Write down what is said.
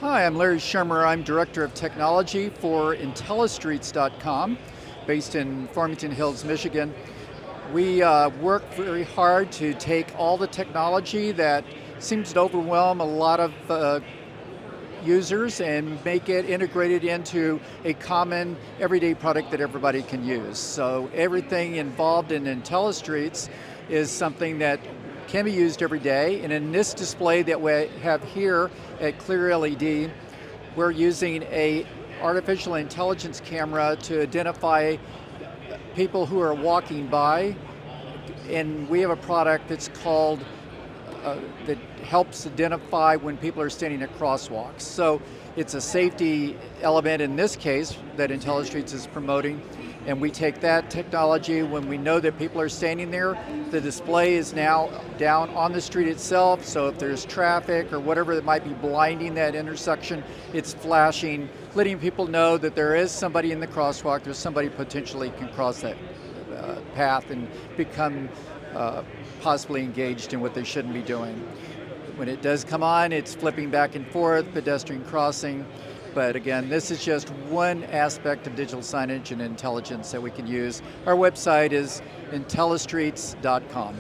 Hi, I'm Larry Shermer. I'm Director of Technology for Intellistreets.com, based in Farmington Hills, Michigan. We work very hard to take all the technology that seems to overwhelm a lot of users and make it integrated into a common everyday product that everybody can use. So everything involved in Intellistreets is something that can be used every day. And in this display that we have here at ClearLED, we're using a artificial intelligence camera to identify people who are walking by. And we have a product that's called that helps identify when people are standing at crosswalks. So it's a safety element in this case that Intellistreets is promoting, and we take that technology when we know that people are standing there. The display is now down on the street itself, so if there's traffic or whatever that might be blinding that intersection, it's flashing, letting people know that there is somebody in the crosswalk, there's somebody potentially can cross that path and become possibly engaged in what they shouldn't be doing. When it does come on, it's flipping back and forth, pedestrian crossing. But again, this is just one aspect of digital signage and intelligence that we can use. Our website is Intellistreets.com.